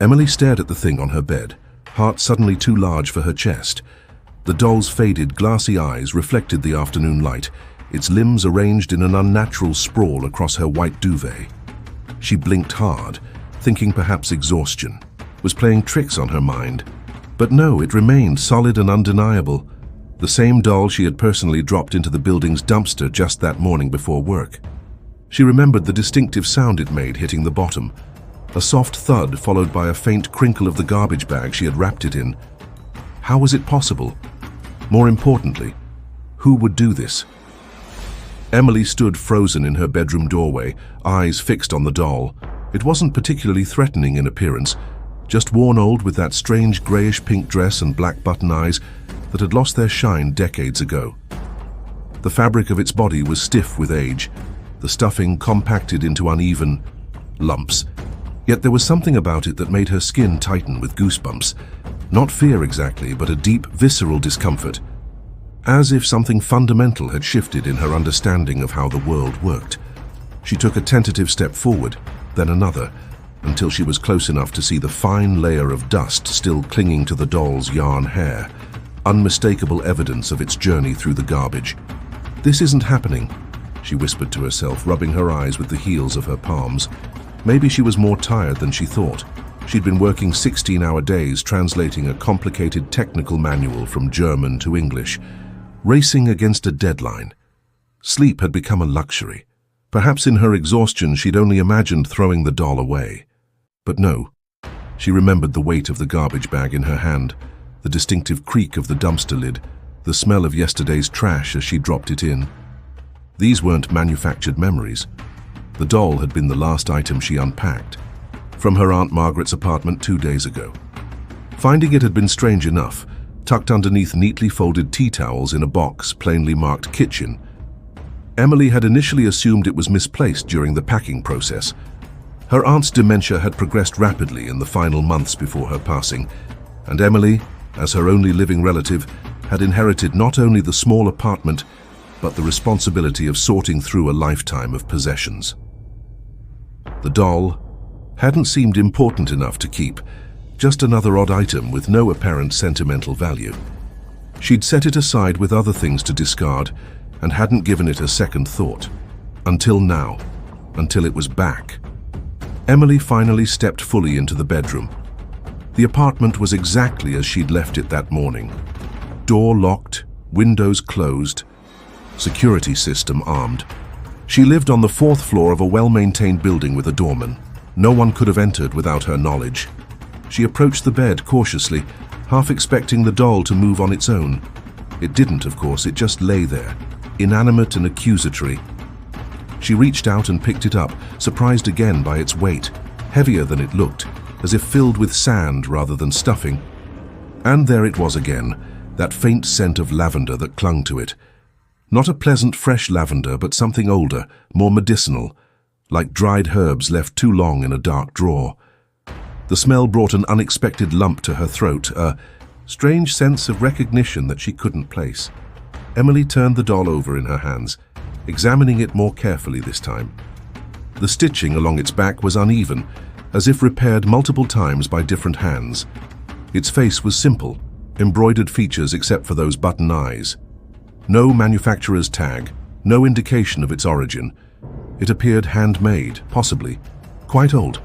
Emily stared at the thing on her bed, heart suddenly too large for her chest. The doll's faded, glassy eyes reflected the afternoon light, its limbs arranged in an unnatural sprawl across her white duvet. She blinked hard, thinking perhaps exhaustion was playing tricks on her mind. But no, it remained solid and undeniable. The same doll she had personally dropped into the building's dumpster just that morning before work. She remembered the distinctive sound it made hitting the bottom, a soft thud followed by a faint crinkle of the garbage bag she had wrapped it in. How was it possible? More importantly, who would do this? Emily stood frozen in her bedroom doorway, eyes fixed on the doll. It wasn't particularly threatening in appearance, just worn old with that strange grayish-pink dress and black button eyes that had lost their shine decades ago. The fabric of its body was stiff with age, the stuffing compacted into uneven lumps. Yet there was something about it that made her skin tighten with goosebumps. Not fear exactly, but a deep, visceral discomfort. As if something fundamental had shifted in her understanding of how the world worked. She took a tentative step forward, then another, until she was close enough to see the fine layer of dust still clinging to the doll's yarn hair, unmistakable evidence of its journey through the garbage. "This isn't happening," she whispered to herself, rubbing her eyes with the heels of her palms. Maybe she was more tired than she thought. She'd been working 16-hour days translating a complicated technical manual from German to English, racing against a deadline. Sleep had become a luxury. Perhaps in her exhaustion she'd only imagined throwing the doll away. But no. She remembered the weight of the garbage bag in her hand, the distinctive creak of the dumpster lid, the smell of yesterday's trash as she dropped it in. These weren't manufactured memories. The doll had been the last item she unpacked, from her Aunt Margaret's apartment 2 days ago. Finding it had been strange enough, tucked underneath neatly folded tea towels in a box plainly marked kitchen. Emily had initially assumed it was misplaced during the packing process. Her aunt's dementia had progressed rapidly in the final months before her passing, and Emily, as her only living relative, had inherited not only the small apartment, but the responsibility of sorting through a lifetime of possessions. The doll hadn't seemed important enough to keep, just another odd item with no apparent sentimental value. She'd set it aside with other things to discard and hadn't given it a second thought. Until now, until it was back. Emily finally stepped fully into the bedroom. The apartment was exactly as she'd left it that morning. Door locked, windows closed, security system armed. She lived on the 4th floor of a well-maintained building with a doorman. No one could have entered without her knowledge. She approached the bed cautiously, half expecting the doll to move on its own. It didn't, of course, it just lay there, inanimate and accusatory. She reached out and picked it up, surprised again by its weight, heavier than it looked, as if filled with sand rather than stuffing. And there it was again, that faint scent of lavender that clung to it. Not a pleasant fresh lavender, but something older, more medicinal, like dried herbs left too long in a dark drawer. The smell brought an unexpected lump to her throat, a strange sense of recognition that she couldn't place. Emily turned the doll over in her hands, examining it more carefully this time. The stitching along its back was uneven, as if repaired multiple times by different hands. Its face was simple, embroidered features except for those button eyes. No manufacturer's tag, no indication of its origin. It appeared handmade, possibly quite old.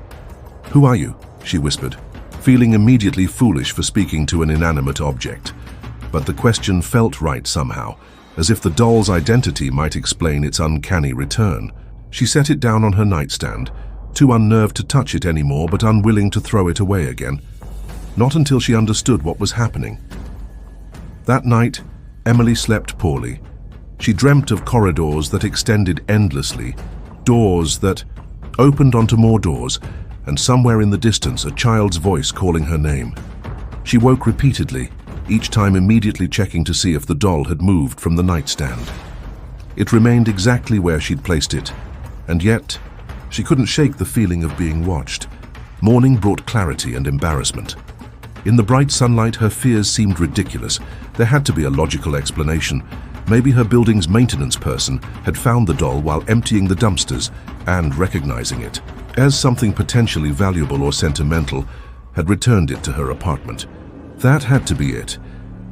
"Who are you?" she whispered, feeling immediately foolish for speaking to an inanimate object. But the question felt right somehow, as if the doll's identity might explain its uncanny return. She set it down on her nightstand, too unnerved to touch it anymore but unwilling to throw it away again. Not until she understood what was happening. That night, Emily slept poorly. She dreamt of corridors that extended endlessly, doors that opened onto more doors, and somewhere in the distance a child's voice calling her name. She woke repeatedly, each time immediately checking to see if the doll had moved from the nightstand. It remained exactly where she'd placed it, and yet she couldn't shake the feeling of being watched. Morning brought clarity and embarrassment. In the bright sunlight, her fears seemed ridiculous. There had to be a logical explanation. Maybe her building's maintenance person had found the doll while emptying the dumpsters and recognizing it as something potentially valuable or sentimental, had returned it to her apartment. That had to be it.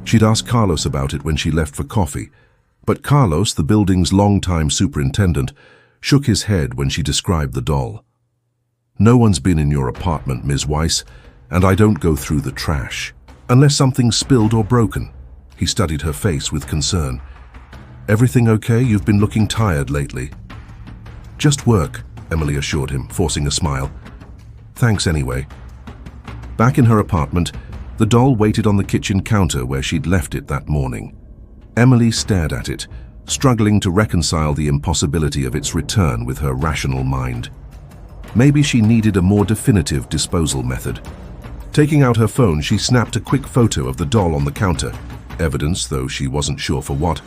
She'd asked Carlos about it when she left for coffee, but Carlos, the building's longtime superintendent, shook his head when she described the doll. "No one's been in your apartment, Ms. Weiss, and I don't go through the trash. Unless something's spilled or broken." He studied her face with concern. "Everything okay? You've been looking tired lately." "Just work," Emily assured him, forcing a smile. "Thanks anyway." Back in her apartment, the doll waited on the kitchen counter where she'd left it that morning. Emily stared at it, struggling to reconcile the impossibility of its return with her rational mind. Maybe she needed a more definitive disposal method. Taking out her phone, she snapped a quick photo of the doll on the counter, evidence, though she wasn't sure for what,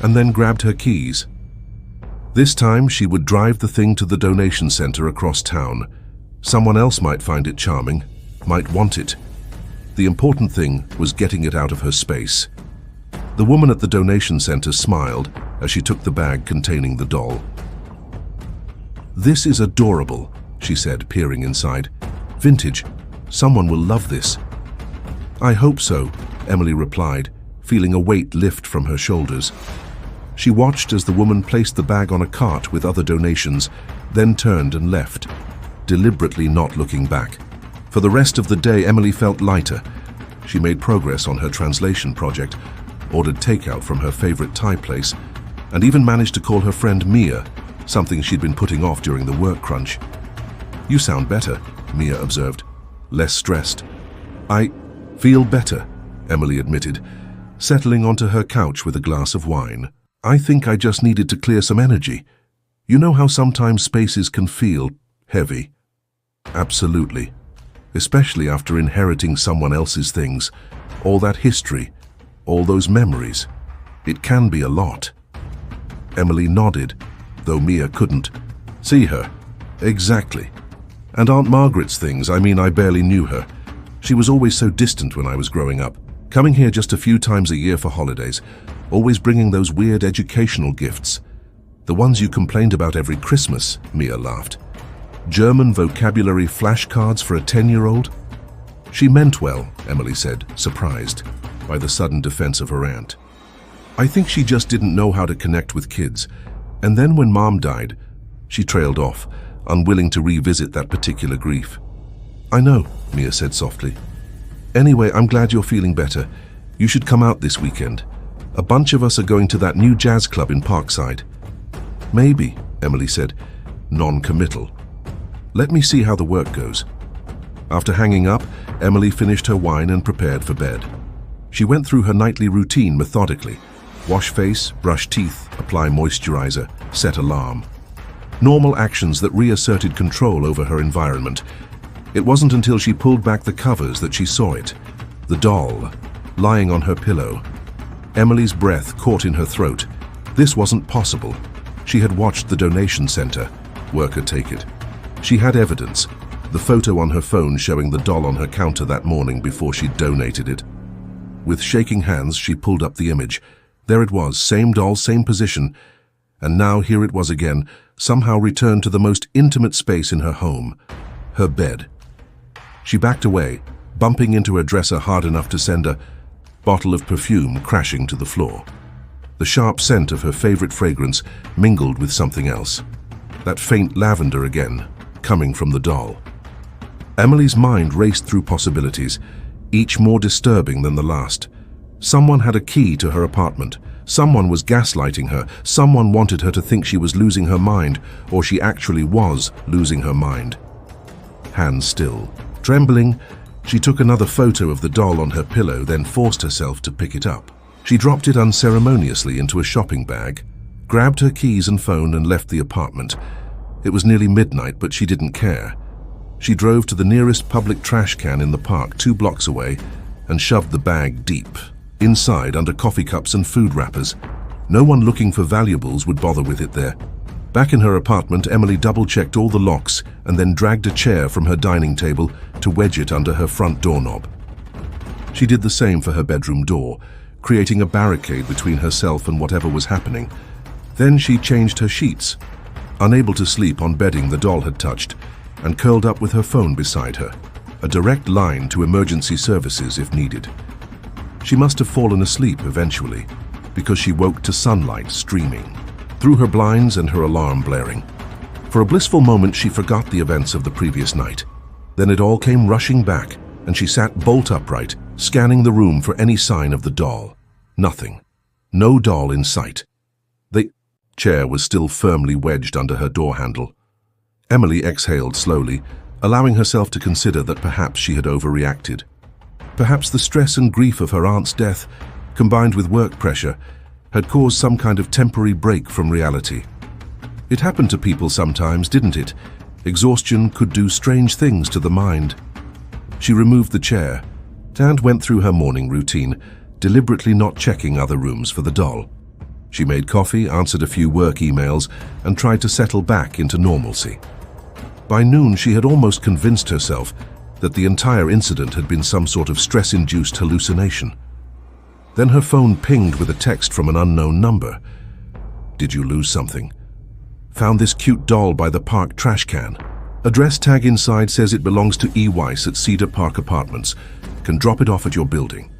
and then grabbed her keys. This time, she would drive the thing to the donation center across town. Someone else might find it charming, might want it. The important thing was getting it out of her space. The woman at the donation center smiled as she took the bag containing the doll. "This is adorable," she said, peering inside. "Vintage. Someone will love this." "I hope so," Emily replied, feeling a weight lift from her shoulders. She watched as the woman placed the bag on a cart with other donations, then turned and left, deliberately not looking back. For the rest of the day, Emily felt lighter. She made progress on her translation project, ordered takeout from her favorite Thai place, and even managed to call her friend Mia, something she'd been putting off during the work crunch. "You sound better," Mia observed. "Less stressed." "I feel better," Emily admitted, settling onto her couch with a glass of wine. "I think I just needed to clear some energy. You know how sometimes spaces can feel heavy?" "Absolutely. Especially after inheriting someone else's things, all that history, all those memories. It can be a lot." Emily nodded, though Mia couldn't see her. "Exactly. And Aunt Margaret's things, I barely knew her. She was always so distant when I was growing up, coming here just a few times a year for holidays, always bringing those weird educational gifts. The ones you complained about every Christmas," Mia laughed. "German vocabulary flashcards for a 10-year-old? "She meant well," Emily said, surprised by the sudden defense of her aunt. "I think she just didn't know how to connect with kids. And then when Mom died," she trailed off, unwilling to revisit that particular grief. "I know," Mia said softly. "Anyway, I'm glad you're feeling better. You should come out this weekend. A bunch of us are going to that new jazz club in Parkside." "Maybe," Emily said, non-committal. "Let me see how the work goes." After hanging up, Emily finished her wine and prepared for bed. She went through her nightly routine methodically. Wash face, brush teeth, apply moisturizer, set alarm. Normal actions that reasserted control over her environment. It wasn't until she pulled back the covers that she saw it. The doll, lying on her pillow. Emily's breath caught in her throat. This wasn't possible. She had watched the donation center worker take it. She had evidence, the photo on her phone showing the doll on her counter that morning before she donated it. With shaking hands, she pulled up the image. There it was, same doll, same position. And now here it was again, somehow returned to the most intimate space in her home, her bed. She backed away, bumping into her dresser hard enough to send a bottle of perfume crashing to the floor. The sharp scent of her favorite fragrance mingled with something else. That faint lavender again, coming from the doll. Emily's mind raced through possibilities, each more disturbing than the last. Someone had a key to her apartment. Someone was gaslighting her. Someone wanted her to think she was losing her mind, or she actually was losing her mind. Hands still. Trembling, she took another photo of the doll on her pillow, then forced herself to pick it up. She dropped it unceremoniously into a shopping bag, grabbed her keys and phone and left the apartment. It was nearly midnight, but she didn't care. She drove to the nearest public trash can in the park 2 blocks away and shoved the bag deep. Inside, under coffee cups and food wrappers. No one looking for valuables would bother with it there. Back in her apartment, Emily double-checked all the locks and then dragged a chair from her dining table to wedge it under her front doorknob. She did the same for her bedroom door, creating a barricade between herself and whatever was happening. Then she changed her sheets, unable to sleep on bedding the doll had touched, and curled up with her phone beside her. a direct line to emergency services if needed. She must have fallen asleep eventually, because she woke to sunlight streaming through her blinds and her alarm blaring. For a blissful moment, she forgot the events of the previous night. Then it all came rushing back, and she sat bolt upright, scanning the room for any sign of the doll. Nothing. No doll in sight. The chair was still firmly wedged under her door handle. Emily exhaled slowly, allowing herself to consider that perhaps she had overreacted. Perhaps the stress and grief of her aunt's death, combined with work pressure, had caused some kind of temporary break from reality. It happened to people sometimes, didn't it? Exhaustion could do strange things to the mind. She removed the chair and went through her morning routine, deliberately not checking other rooms for the doll. She made coffee, answered a few work emails, and tried to settle back into normalcy. By noon, she had almost convinced herself that the entire incident had been some sort of stress-induced hallucination. Then her phone pinged with a text from an unknown number. "Did you lose something? Found this cute doll by the park trash can. Address tag inside says it belongs to E. Weiss at Cedar Park Apartments. Can drop it off at your building."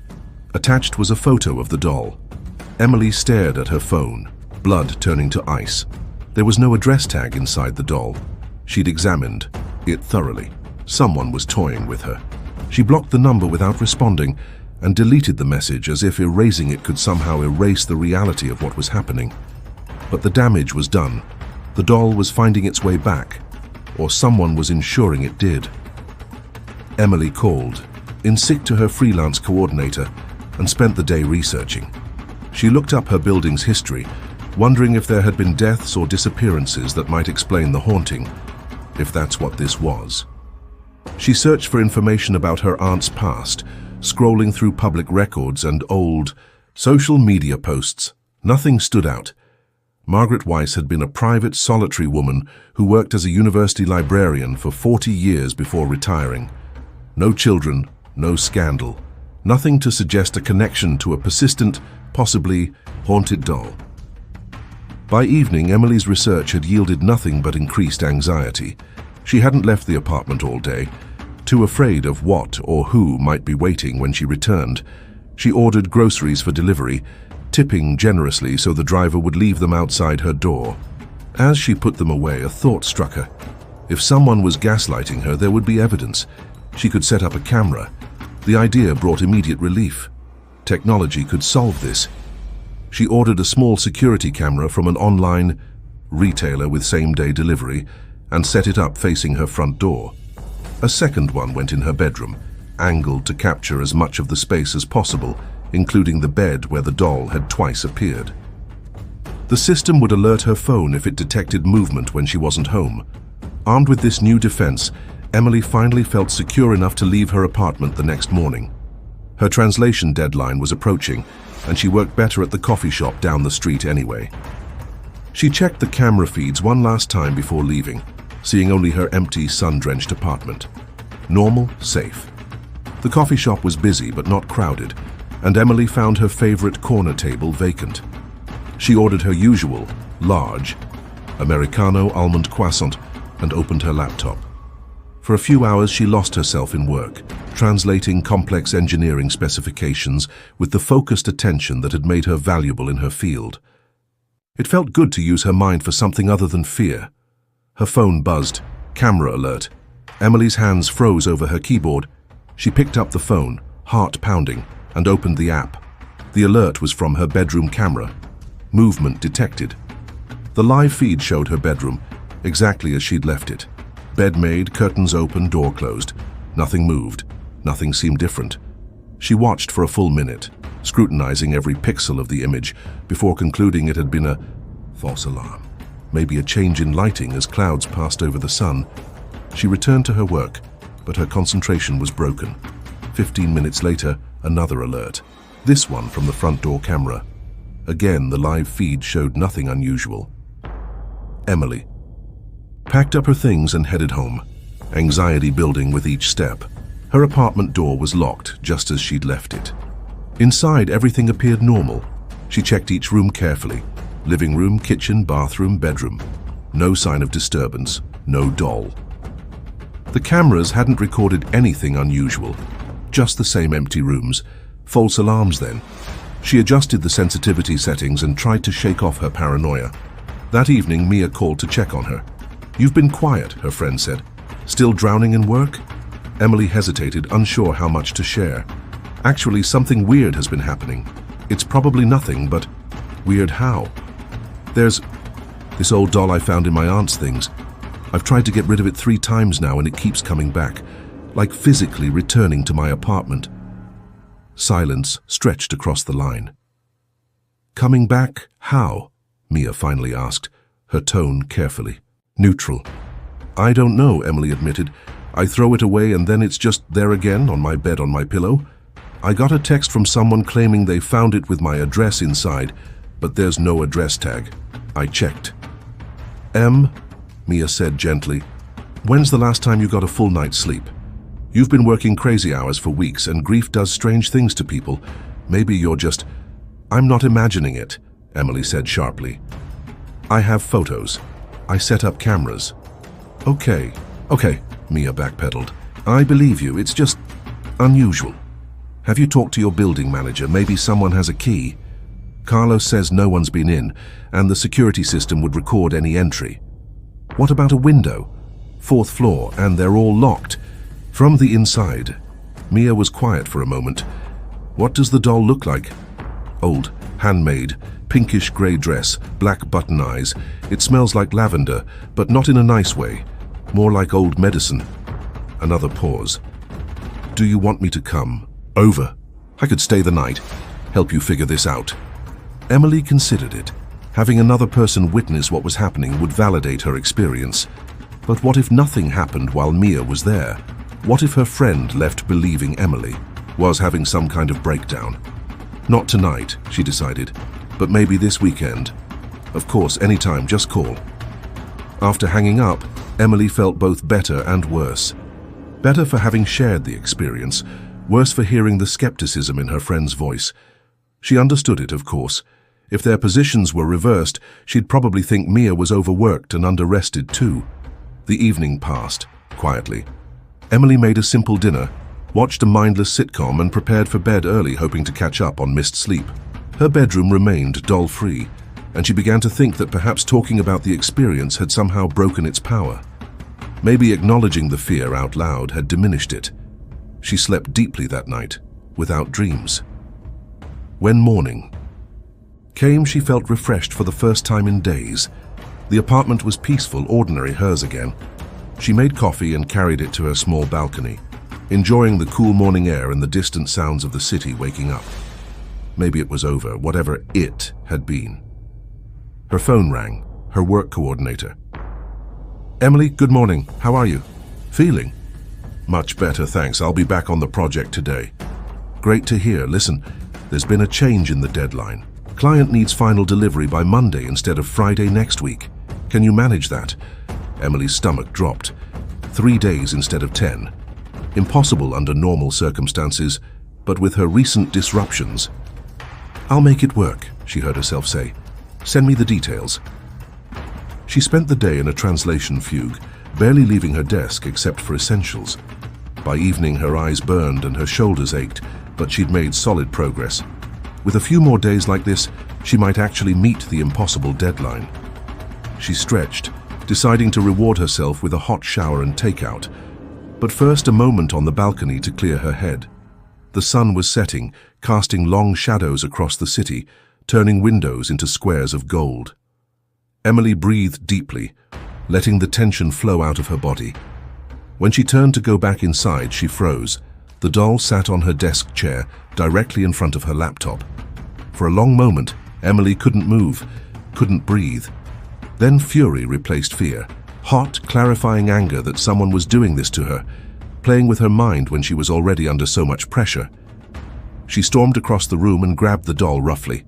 Attached was a photo of the doll. Emily stared at her phone, blood turning to ice. There was no address tag inside the doll. She'd examined it thoroughly. Someone was toying with her. She blocked the number without responding and deleted the message as if erasing it could somehow erase the reality of what was happening. But the damage was done. The doll was finding its way back, or someone was ensuring it did. Emily called, in sick to her freelance coordinator, and spent the day researching. She looked up her building's history, wondering if there had been deaths or disappearances that might explain the haunting, if that's what this was. She searched for information about her aunt's past, scrolling through public records and old social media posts. Nothing stood out. Margaret Weiss had been a private, solitary woman who worked as a university librarian for 40 years before retiring. No children, no scandal, nothing to suggest a connection to a persistent, possibly haunted doll. By evening, Emily's research had yielded nothing but increased anxiety. She hadn't left the apartment all day, too afraid of what or who might be waiting when she returned. She ordered groceries for delivery, tipping generously so the driver would leave them outside her door. As she put them away, a thought struck her. If someone was gaslighting her, there would be evidence. She could set up a camera. The idea brought immediate relief. Technology could solve this. She ordered a small security camera from an online retailer with same-day delivery and set it up facing her front door. A second one went in her bedroom, angled to capture as much of the space as possible, including the bed where the doll had twice appeared. The system would alert her phone if it detected movement when she wasn't home. Armed with this new defense, Emily finally felt secure enough to leave her apartment the next morning. Her translation deadline was approaching, and she worked better at the coffee shop down the street anyway. She checked the camera feeds one last time before leaving, seeing only her empty, sun-drenched apartment. Normal, safe. The coffee shop was busy but not crowded, and Emily found her favorite corner table vacant. She ordered her usual, large, Americano almond croissant and opened her laptop. For a few hours she lost herself in work, translating complex engineering specifications with the focused attention that had made her valuable in her field. It felt good to use her mind for something other than fear. Her phone buzzed. Camera alert. Emily's hands froze over her keyboard. She picked up the phone, heart pounding, and opened the app. The alert was from her bedroom camera. Movement detected. The live feed showed her bedroom, exactly as she'd left it. Bed made, curtains open, door closed. Nothing moved. Nothing seemed different. She watched for a full minute, scrutinizing every pixel of the image before concluding it had been a false alarm. Maybe a change in lighting as clouds passed over the sun. She returned to her work, but her concentration was broken. 15 minutes later, another alert. This one from the front door camera. Again, the live feed showed nothing unusual. Emily packed up her things and headed home, anxiety building with each step. Her apartment door was locked just as she'd left it. Inside, everything appeared normal. She checked each room carefully. Living room, kitchen, bathroom, bedroom. No sign of disturbance, no doll. The cameras hadn't recorded anything unusual, just the same empty rooms. False alarms then. She adjusted the sensitivity settings and tried to shake off her paranoia. That evening, Mia called to check on her. "You've been quiet," her friend said. "Still drowning in work?" Emily hesitated, unsure how much to share. "Actually, something weird has been happening. It's probably nothing, but weird how? There's this old doll I found in my aunt's things. I've tried to get rid of it 3 times now and it keeps coming back, like physically returning to my apartment." Silence stretched across the line. "Coming back? How?" Mia finally asked, her tone carefully. "Neutral." "I don't know," Emily admitted. "I throw it away and then it's just there again on my bed on my pillow. I got a text from someone claiming they found it with my address inside, but there's no address tag. I checked." Mia said gently, "when's the last time you got a full night's sleep? You've been working crazy hours for weeks and grief does strange things to people. Maybe you're just—" "I'm not imagining it," Emily said sharply. "I have photos. I set up cameras." Okay, Mia backpedaled. "I believe you, it's just unusual. Have you talked to your building manager? Maybe someone has a key." "Carlos says no one's been in, and the security system would record any entry." "What about a window? 4th floor, and they're all locked." From the inside, Mia was quiet for a moment. "What does the doll look like?" "Old, handmade, pinkish grey dress, black button eyes. It smells like lavender, but not in a nice way. More like old medicine." Another pause. "Do you want me to come over? I could stay the night, help you figure this out." Emily considered it. Having another person witness what was happening would validate her experience. But what if nothing happened while Mia was there? What if her friend left believing Emily was having some kind of breakdown? Not tonight, she decided, but maybe this weekend. Of course, anytime, just call. After hanging up, Emily felt both better and worse. Better for having shared the experience, worse for hearing the skepticism in her friend's voice. She understood it, of course. If their positions were reversed, she'd probably think Mia was overworked and under-rested too. The evening passed, quietly. Emily made a simple dinner, watched a mindless sitcom and prepared for bed early, hoping to catch up on missed sleep. Her bedroom remained doll-free, and she began to think that perhaps talking about the experience had somehow broken its power. Maybe acknowledging the fear out loud had diminished it. She slept deeply that night, without dreams. When morning came, she felt refreshed for the first time in days. The apartment was peaceful, ordinary, hers again. She made coffee and carried it to her small balcony, enjoying the cool morning air and the distant sounds of the city waking up. Maybe it was over, whatever it had been. Her phone rang, her work coordinator. "Emily, good morning. How are you?" "Feeling?" "Much better, thanks. I'll be back on the project today." "Great to hear. Listen, there's been a change in the deadline. Client needs final delivery by Monday instead of Friday next week. Can you manage that?" Emily's stomach dropped. 3 days instead of 10. Impossible under normal circumstances, but with her recent disruptions. "I'll make it work," she heard herself say. "Send me the details." She spent the day in a translation fugue, barely leaving her desk except for essentials. By evening, her eyes burned and her shoulders ached, but she'd made solid progress. With a few more days like this, she might actually meet the impossible deadline. She stretched, deciding to reward herself with a hot shower and takeout. But first, a moment on the balcony to clear her head. The sun was setting, casting long shadows across the city, turning windows into squares of gold. Emily breathed deeply, letting the tension flow out of her body. When she turned to go back inside, she froze. The doll sat on her desk chair, directly in front of her laptop. For a long moment, Emily couldn't move, couldn't breathe. Then fury replaced fear, hot, clarifying anger that someone was doing this to her, playing with her mind when she was already under so much pressure. She stormed across the room and grabbed the doll roughly.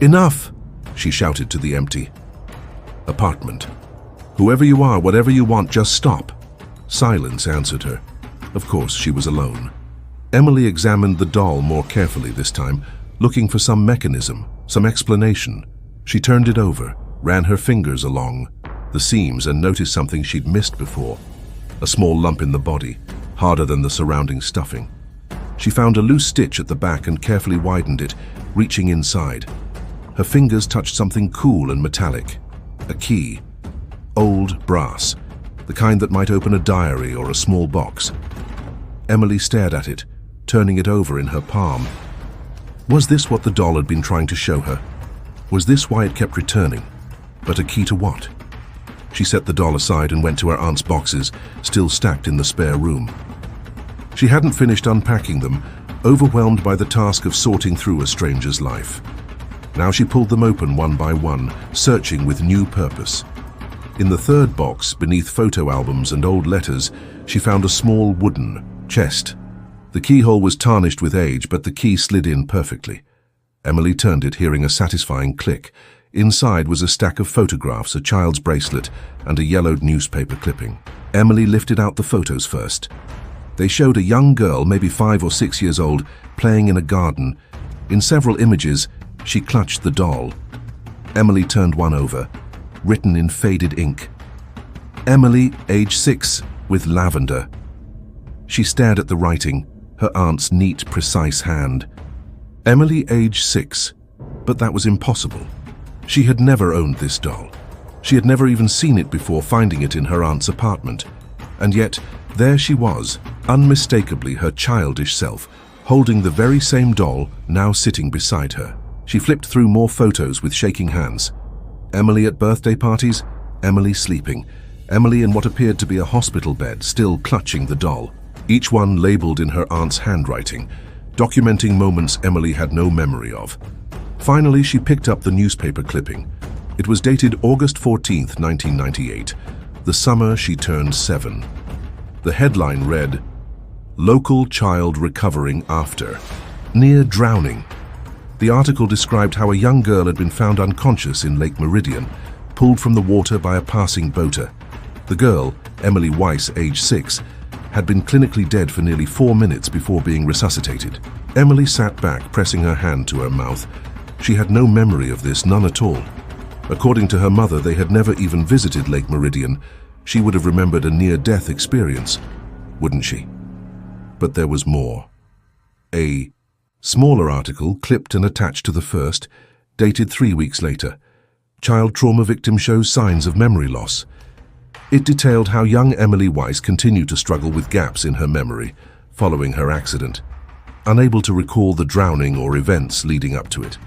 "Enough!" she shouted to the empty apartment. "Whoever you are, whatever you want, just stop." Silence answered her. Of course, she was alone. Emily examined the doll more carefully this time, looking for some mechanism, some explanation. She turned it over, ran her fingers along the seams and noticed something she'd missed before. a small lump in the body, harder than the surrounding stuffing. She found a loose stitch at the back and carefully widened it, reaching inside. Her fingers touched something cool and metallic. A key. Old brass, the kind that might open a diary or a small box. Emily stared at it, turning it over in her palm. Was this what the doll had been trying to show her? Was this why it kept returning? But a key to what? She set the doll aside and went to her aunt's boxes, still stacked in the spare room. She hadn't finished unpacking them, overwhelmed by the task of sorting through a stranger's life. Now she pulled them open one by one, searching with new purpose. In the third box, beneath photo albums and old letters, she found a small wooden chest. The keyhole was tarnished with age, but the key slid in perfectly. Emily turned it, hearing a satisfying click. Inside was a stack of photographs, a child's bracelet, and a yellowed newspaper clipping. Emily lifted out the photos first. They showed a young girl, maybe 5 or 6 years old, playing in a garden. In several images, she clutched the doll. Emily turned one over, written in faded ink. Emily, age 6, with lavender. She stared at the writing, her aunt's neat, precise hand. Emily, age 6, but that was impossible. She had never owned this doll. She had never even seen it before finding it in her aunt's apartment. And yet, there she was, unmistakably her childish self, holding the very same doll now sitting beside her. She flipped through more photos with shaking hands. Emily at birthday parties, Emily sleeping, Emily in what appeared to be a hospital bed, still clutching the doll, each one labeled in her aunt's handwriting, documenting moments Emily had no memory of. Finally, she picked up the newspaper clipping. It was dated August 14th, 1998, the summer she turned 7. The headline read, "Local child recovering after near drowning." The article described how a young girl had been found unconscious in Lake Meridian, pulled from the water by a passing boater. The girl, Emily Weiss, age 6, had been clinically dead for nearly 4 minutes before being resuscitated. Emily sat back, pressing her hand to her mouth. She had no memory of this, none at all. According to her mother, they had never even visited Lake Meridian. She would have remembered a near-death experience, wouldn't she? But there was more. A smaller article, clipped and attached to the first, dated 3 weeks later. Child trauma victim shows signs of memory loss. It detailed how young Emily Weiss continued to struggle with gaps in her memory following her accident, unable to recall the drowning or events leading up to it.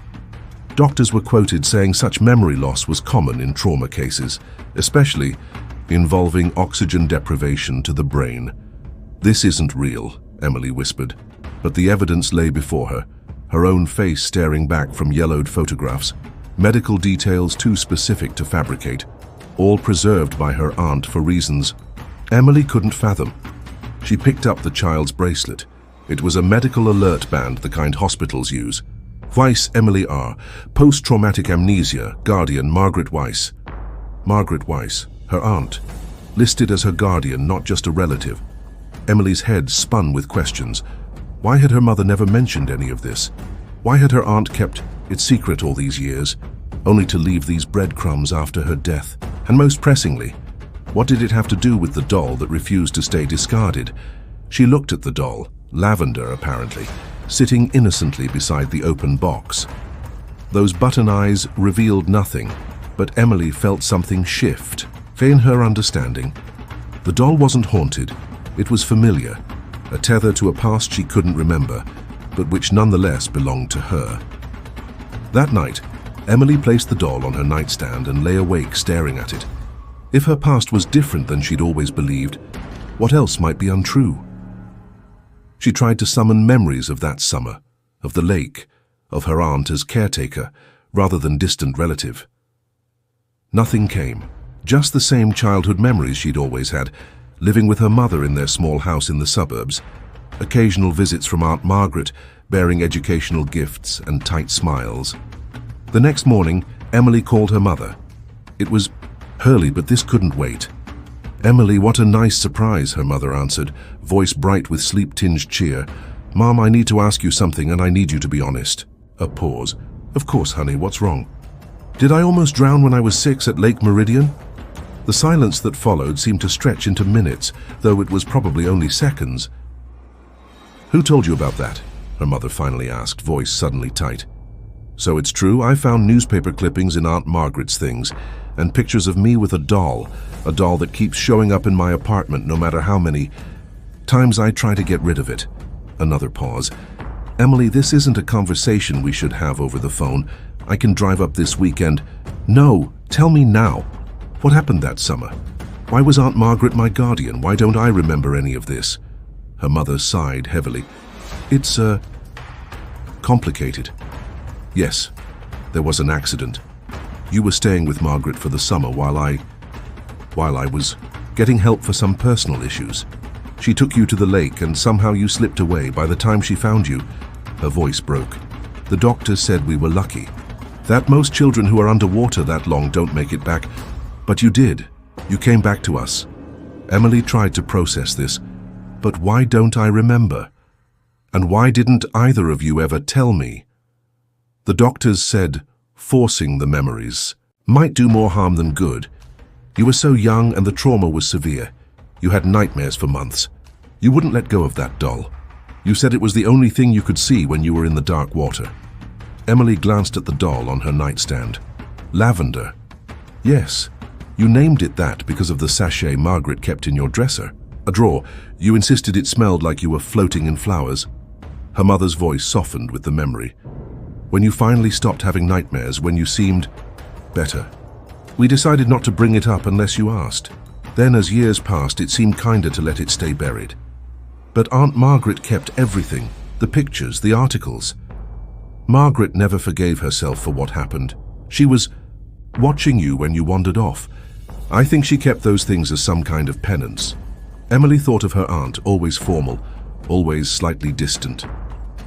Doctors were quoted saying such memory loss was common in trauma cases, especially involving oxygen deprivation to the brain. "This isn't real," Emily whispered, but the evidence lay before her, her own face staring back from yellowed photographs, medical details too specific to fabricate, all preserved by her aunt for reasons Emily couldn't fathom. She picked up the child's bracelet. It was a medical alert band, the kind hospitals use. Weiss, Emily R., post-traumatic amnesia, guardian Margaret Weiss. Margaret Weiss, her aunt, listed as her guardian, not just a relative. Emily's head spun with questions. Why had her mother never mentioned any of this? Why had her aunt kept it secret all these years, only to leave these breadcrumbs after her death? And most pressingly, what did it have to do with the doll that refused to stay discarded? She looked at the doll, lavender apparently, sitting innocently beside the open box. Those button eyes revealed nothing, but Emily felt something shift in her understanding. The doll wasn't haunted, it was familiar, a tether to a past she couldn't remember, but which nonetheless belonged to her. That night, Emily placed the doll on her nightstand and lay awake staring at it. If her past was different than she'd always believed, what else might be untrue? She tried to summon memories of that summer, of the lake, of her aunt as caretaker, rather than distant relative. Nothing came, just the same childhood memories she'd always had, living with her mother in their small house in the suburbs, occasional visits from Aunt Margaret bearing educational gifts and tight smiles. The next morning, Emily called her mother. It was early, but this couldn't wait. "Emily, what a nice surprise," her mother answered, voice bright with sleep-tinged cheer. "Mom, I need to ask you something, and I need you to be honest." A pause. "Of course, honey, what's wrong?" "Did I almost drown when I was 6 at Lake Meridian?" The silence that followed seemed to stretch into minutes, though it was probably only seconds. "Who told you about that?" her mother finally asked, voice suddenly tight. "So it's true, I found newspaper clippings in Aunt Margaret's things, and pictures of me with a doll that keeps showing up in my apartment no matter how many times I try to get rid of it." Another pause. "Emily, this isn't a conversation we should have over the phone. I can drive up this weekend." "No, tell me now. What happened that summer? Why was Aunt Margaret my guardian? Why don't I remember any of this?" Her mother sighed heavily. "It's, complicated. Yes, there was an accident. You were staying with Margaret for the summer while I was getting help for some personal issues. She took you to the lake and somehow you slipped away. By the time she found you," her voice broke, "the doctors said we were lucky. That most children who are underwater that long don't make it back. But you did. You came back to us." Emily tried to process this. "But why don't I remember? And why didn't either of you ever tell me?" The doctors said forcing the memories might do more harm than good. You were so young and the trauma was severe. You had nightmares for months. You wouldn't let go of that doll. You said it was the only thing you could see when you were in the dark water. Emily glanced at the doll on her nightstand. "Lavender." "Yes, you named it that because of the sachet Margaret kept in your dresser. A drawer. You insisted it smelled like you were floating in flowers." Her mother's voice softened with the memory. "When you finally stopped having nightmares, when you seemed better, we decided not to bring it up unless you asked. Then, as years passed, it seemed kinder to let it stay buried. But Aunt Margaret kept everything, the pictures, the articles. Margaret never forgave herself for what happened. She was watching you when you wandered off. I think she kept those things as some kind of penance." Emily thought of her aunt, always formal, always slightly distant.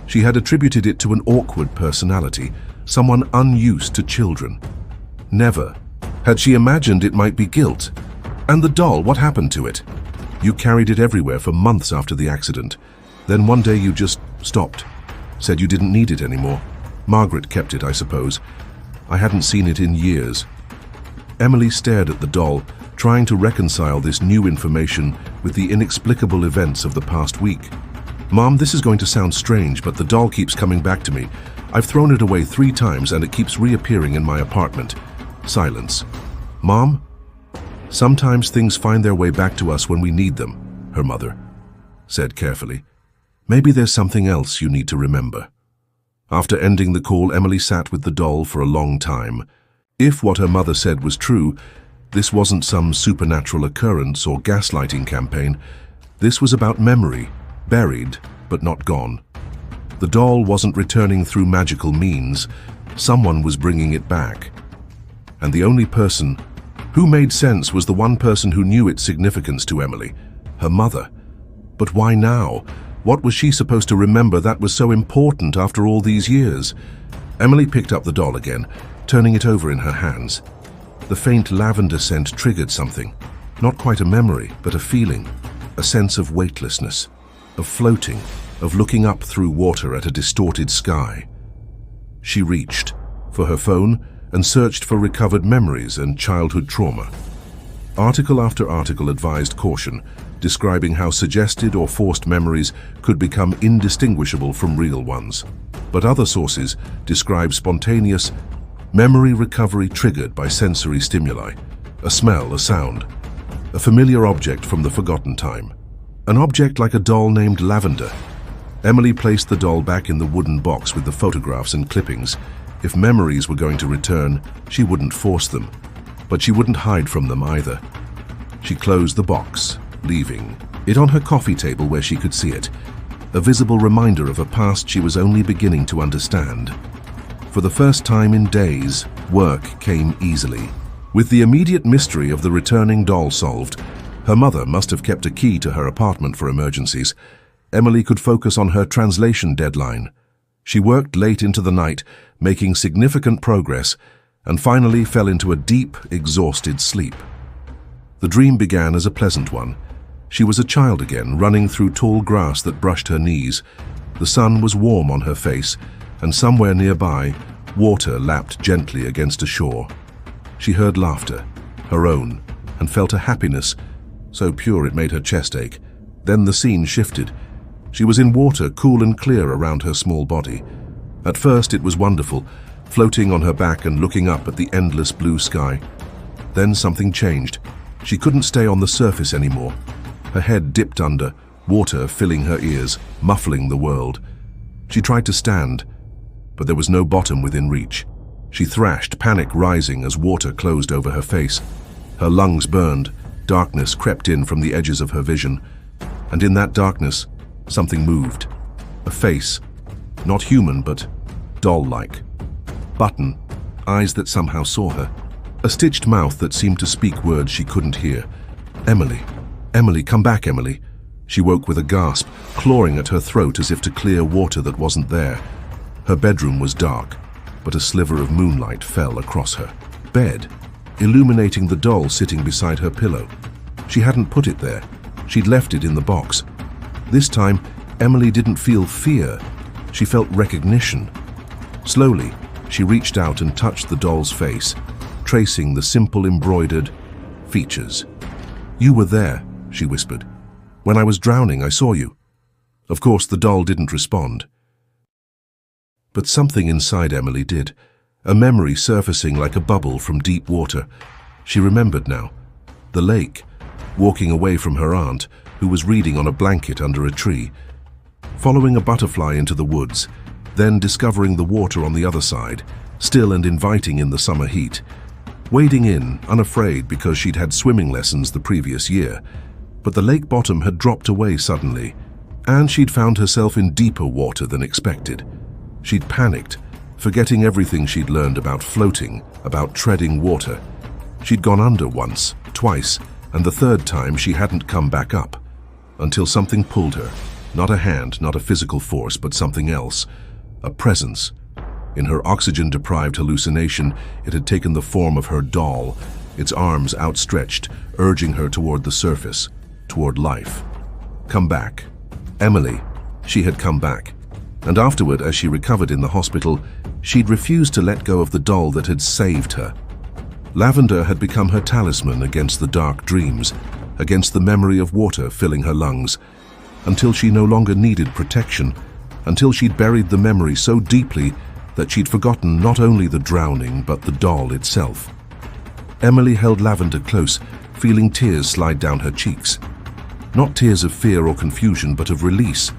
She had attributed it to an awkward personality, someone unused to children. Never had she imagined it might be guilt. "And the doll, what happened to it?" "You carried it everywhere for months after the accident. Then one day you just stopped. Said you didn't need it anymore. Margaret kept it, I suppose. I hadn't seen it in years." Emily stared at the doll, trying to reconcile this new information with the inexplicable events of the past week. "Mom, this is going to sound strange, but the doll keeps coming back to me. I've thrown it away 3 times and it keeps reappearing in my apartment." Silence. "Mom?" "Sometimes things find their way back to us when we need them," her mother said carefully. "Maybe there's something else you need to remember." After ending the call, Emily sat with the doll for a long time. If what her mother said was true, this wasn't some supernatural occurrence or gaslighting campaign. This was about memory, buried but not gone. The doll wasn't returning through magical means. Someone was bringing it back. And the only person who made sense was the one person who knew its significance to Emily, her mother. But why now? What was she supposed to remember that was so important after all these years? Emily picked up the doll again, turning it over in her hands. The faint lavender scent triggered something. Not quite a memory, but a feeling. A sense of weightlessness, of floating, of looking up through water at a distorted sky. She reached for her phone and searched for recovered memories and childhood trauma. Article after article advised caution, describing how suggested or forced memories could become indistinguishable from real ones. But other sources describe spontaneous memory recovery triggered by sensory stimuli, a smell, a sound, a familiar object from the forgotten time. An object like a doll named Lavender. Emily placed the doll back in the wooden box with the photographs and clippings. If memories were going to return, she wouldn't force them, but she wouldn't hide from them either. She closed the box, leaving it on her coffee table where she could see it, a visible reminder of a past she was only beginning to understand. For the first time in days, work came easily. With the immediate mystery of the returning doll solved, her mother must have kept a key to her apartment for emergencies. Emily could focus on her translation deadline. She worked late into the night, making significant progress, and finally fell into a deep, exhausted sleep. The dream began as a pleasant one. She was a child again, running through tall grass that brushed her knees. The sun was warm on her face, and somewhere nearby, water lapped gently against a shore. She heard laughter, her own, and felt a happiness so pure it made her chest ache. Then the scene shifted. She was in water, cool and clear around her small body. At first it was wonderful, floating on her back and looking up at the endless blue sky. Then something changed. She couldn't stay on the surface anymore. Her head dipped under, water filling her ears, muffling the world. She tried to stand, but there was no bottom within reach. She thrashed, panic rising as water closed over her face. Her lungs burned, darkness crept in from the edges of her vision, and in that darkness, something moved. A face, not human but doll-like. Button, eyes that somehow saw her. A stitched mouth that seemed to speak words she couldn't hear. Emily. Emily, come back, Emily. She woke with a gasp, clawing at her throat as if to clear water that wasn't there. Her bedroom was dark, but a sliver of moonlight fell across her bed, illuminating the doll sitting beside her pillow. She hadn't put it there. She'd left it in the box. This time, Emily didn't feel fear. She felt recognition. Slowly, she reached out and touched the doll's face, tracing the simple embroidered features. "You were there," she whispered. "When I was drowning, I saw you." Of course, the doll didn't respond. But something inside Emily did, a memory surfacing like a bubble from deep water. She remembered now. The lake, walking away from her aunt, who was reading on a blanket under a tree, following a butterfly into the woods, then discovering the water on the other side, still and inviting in the summer heat, wading in, unafraid because she'd had swimming lessons the previous year. But the lake bottom had dropped away suddenly, and she'd found herself in deeper water than expected. She'd panicked, forgetting everything she'd learned about floating, about treading water. She'd gone under once, twice, and the third time she hadn't come back up, until something pulled her. Not a hand, not a physical force, but something else. A presence. In her oxygen-deprived hallucination, it had taken the form of her doll, its arms outstretched, urging her toward the surface, toward life. Come back. Emily. She had come back. And afterward, as she recovered in the hospital, she'd refused to let go of the doll that had saved her. Lavender had become her talisman against the dark dreams, against the memory of water filling her lungs, until she no longer needed protection, until she'd buried the memory so deeply that she'd forgotten not only the drowning but the doll itself. Emily held Lavender close, feeling tears slide down her cheeks. Not tears of fear or confusion, but of release.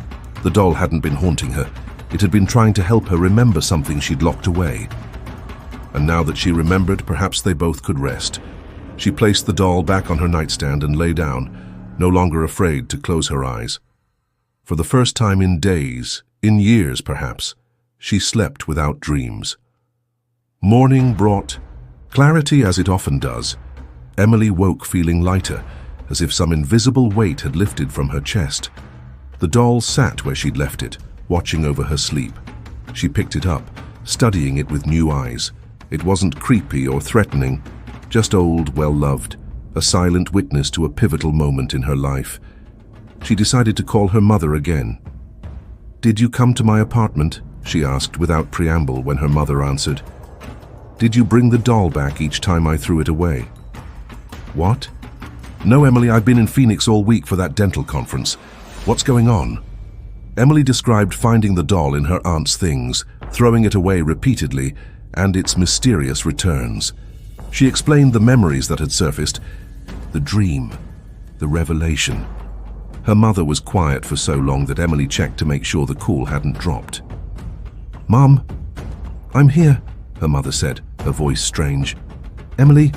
The doll hadn't been haunting her. It had been trying to help her remember something she'd locked away. And now that she remembered, perhaps they both could rest. She placed the doll back on her nightstand and lay down, no longer afraid to close her eyes. For the first time in days, in years perhaps, she slept without dreams. Morning brought clarity, as it often does. Emily woke feeling lighter, as if some invisible weight had lifted from her chest. The doll sat where she'd left it, watching over her sleep. She picked it up, studying it with new eyes. It wasn't creepy or threatening, just old, well-loved, a silent witness to a pivotal moment in her life. She decided to call her mother again. "Did you come to my apartment?" she asked without preamble when her mother answered. "Did you bring the doll back each time I threw it away?" "What?" "No, Emily, I've been in Phoenix all week for that dental conference. What's going on?" Emily described finding the doll in her aunt's things, throwing it away repeatedly, and its mysterious returns. She explained the memories that had surfaced, the dream, the revelation. Her mother was quiet for so long that Emily checked to make sure the call hadn't dropped. "Mom, I'm here," her mother said, her voice strange. "Emily,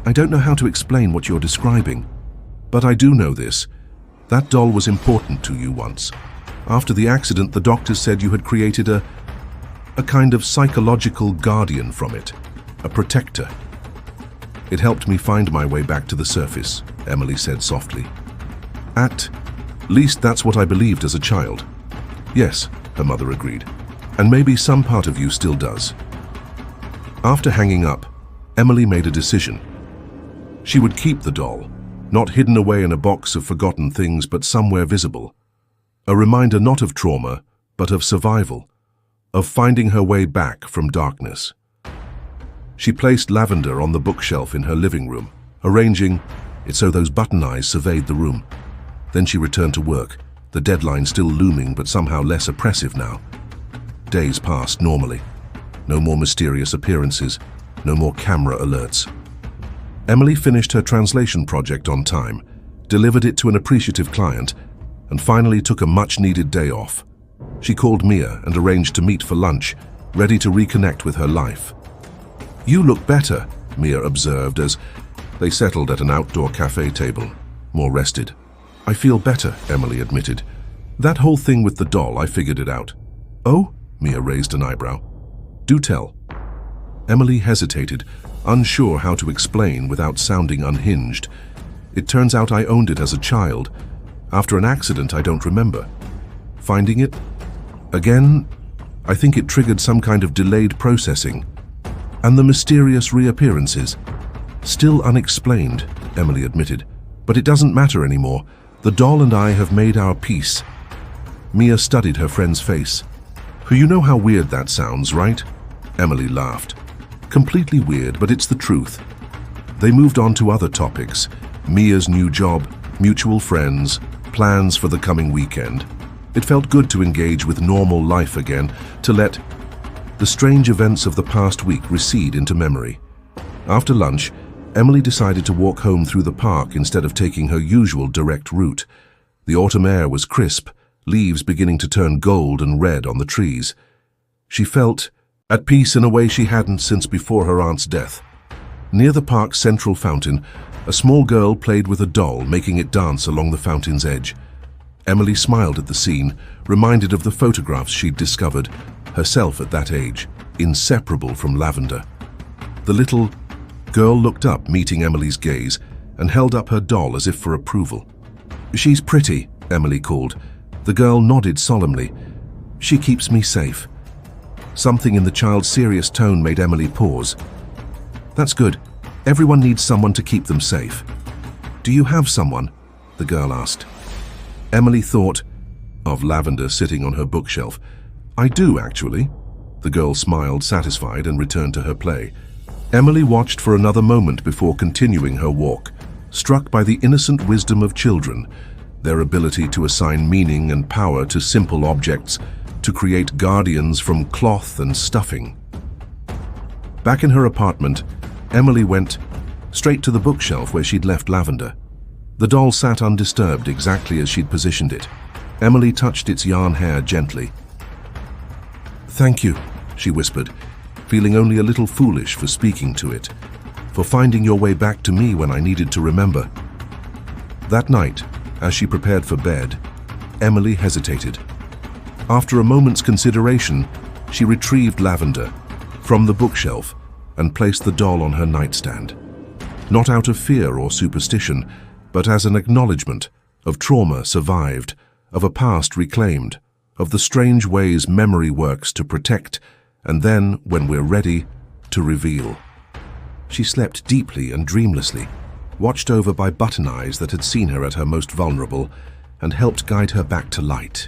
I don't know how to explain what you're describing, but I do know this. That doll was important to you once. After the accident, the doctors said you had created a kind of psychological guardian from it, a protector. It helped me find my way back to the surface," Emily said softly. "At least that's what I believed as a child." "Yes," her mother agreed, "and maybe some part of you still does." After hanging up, Emily made a decision. She would keep the doll, not hidden away in a box of forgotten things, but somewhere visible. A reminder not of trauma, but of survival, of finding her way back from darkness. She placed Lavender on the bookshelf in her living room, arranging it so those button eyes surveyed the room. Then she returned to work, the deadline still looming but somehow less oppressive now. Days passed normally. No more mysterious appearances, no more camera alerts. Emily finished her translation project on time, delivered it to an appreciative client, and finally took a much-needed day off. She called Mia and arranged to meet for lunch, ready to reconnect with her life. "You look better," Mia observed as they settled at an outdoor cafe table, more rested. "I feel better," Emily admitted. "That whole thing with the doll, I figured it out." "Oh?" Mia raised an eyebrow. "Do tell." Emily hesitated, unsure how to explain without sounding unhinged. "It turns out I owned it as a child. After an accident I don't remember. Finding it again, I think it triggered some kind of delayed processing. And the mysterious reappearances. Still unexplained," Emily admitted. "But it doesn't matter anymore. The doll and I have made our peace." Mia studied her friend's face. "You know how weird that sounds, right?" Emily laughed. "Completely weird, but it's the truth." They moved on to other topics. Mia's new job, mutual friends, plans for the coming weekend. It felt good to engage with normal life again, to let the strange events of the past week recede into memory. After lunch, Emily decided to walk home through the park instead of taking her usual direct route. The autumn air was crisp, leaves beginning to turn gold and red on the trees. She felt at peace in a way she hadn't since before her aunt's death. Near the park's central fountain, a small girl played with a doll, making it dance along the fountain's edge. Emily smiled at the scene, reminded of the photographs she'd discovered, herself at that age, inseparable from Lavender. The little girl looked up, meeting Emily's gaze, and held up her doll as if for approval. "She's pretty," Emily called. The girl nodded solemnly. "She keeps me safe." Something in the child's serious tone made Emily pause. "That's good. Everyone needs someone to keep them safe." "Do you have someone?" the girl asked. Emily thought of Lavender sitting on her bookshelf. "I do, actually." The girl smiled, satisfied, and returned to her play. Emily watched for another moment before continuing her walk, struck by the innocent wisdom of children, their ability to assign meaning and power to simple objects, to create guardians from cloth and stuffing. Back in her apartment, Emily went straight to the bookshelf where she'd left Lavender. The doll sat undisturbed, exactly as she'd positioned it. Emily touched its yarn hair gently. "Thank you," she whispered, feeling only a little foolish for speaking to it, "for finding your way back to me when I needed to remember." That night, as she prepared for bed, Emily hesitated. After a moment's consideration, she retrieved Lavender from the bookshelf and placed the doll on her nightstand. Not out of fear or superstition, but as an acknowledgement of trauma survived, of a past reclaimed, of the strange ways memory works to protect, and then, when we're ready, to reveal. She slept deeply and dreamlessly, watched over by button eyes that had seen her at her most vulnerable and helped guide her back to light.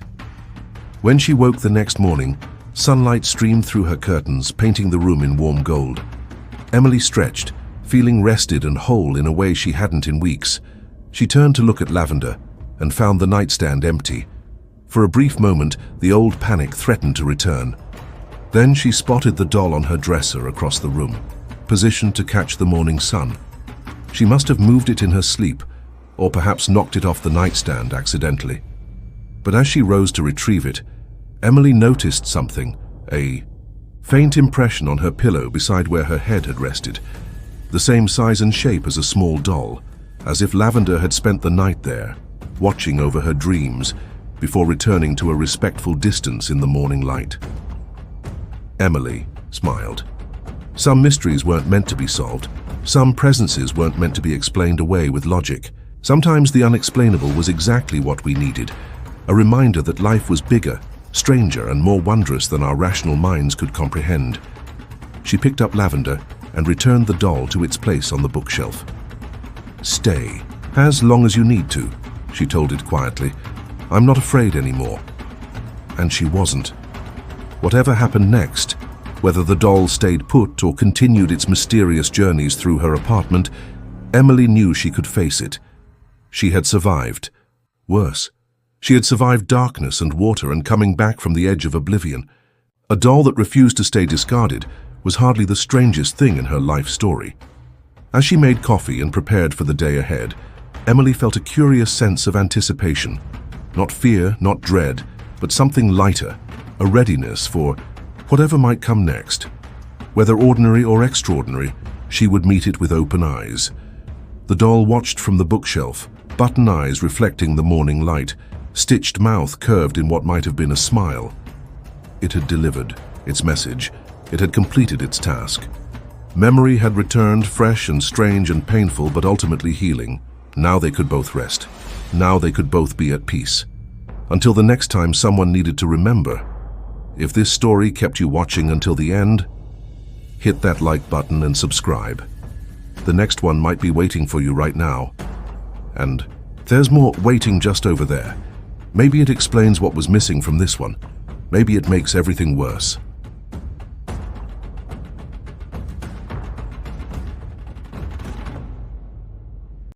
When she woke the next morning, sunlight streamed through her curtains, painting the room in warm gold. Emily stretched, feeling rested and whole in a way she hadn't in weeks. She turned to look at Lavender and found the nightstand empty. For a brief moment, the old panic threatened to return. Then she spotted the doll on her dresser across the room, positioned to catch the morning sun. She must have moved it in her sleep, or perhaps knocked it off the nightstand accidentally. But as she rose to retrieve it, Emily noticed something, a faint impression on her pillow beside where her head had rested, the same size and shape as a small doll, as if Lavender had spent the night there, watching over her dreams, before returning to a respectful distance in the morning light. Emily smiled. Some mysteries weren't meant to be solved. Some presences weren't meant to be explained away with logic. Sometimes the unexplainable was exactly what we needed, a reminder that life was bigger, stranger, and more wondrous than our rational minds could comprehend. She picked up Lavender and returned the doll to its place on the bookshelf. "Stay, as long as you need to," she told it quietly. "I'm not afraid anymore." And she wasn't. Whatever happened next, whether the doll stayed put or continued its mysterious journeys through her apartment, Emily knew she could face it. She had survived. Worse, she had survived darkness and water and coming back from the edge of oblivion. A doll that refused to stay discarded was hardly the strangest thing in her life story. As she made coffee and prepared for the day ahead, Emily felt a curious sense of anticipation. Not fear, not dread, but something lighter, a readiness for whatever might come next. Whether ordinary or extraordinary, she would meet it with open eyes. The doll watched from the bookshelf, button eyes reflecting the morning light, stitched mouth curved in what might have been a smile. It had delivered its message. It had completed its task. Memory had returned, fresh and strange and painful, but ultimately healing. Now they could both rest. Now they could both be at peace. Until the next time someone needed to remember. If this story kept you watching until the end, hit that like button and subscribe. The next one might be waiting for you right now. And there's more waiting just over there. Maybe it explains what was missing from this one. Maybe it makes everything worse.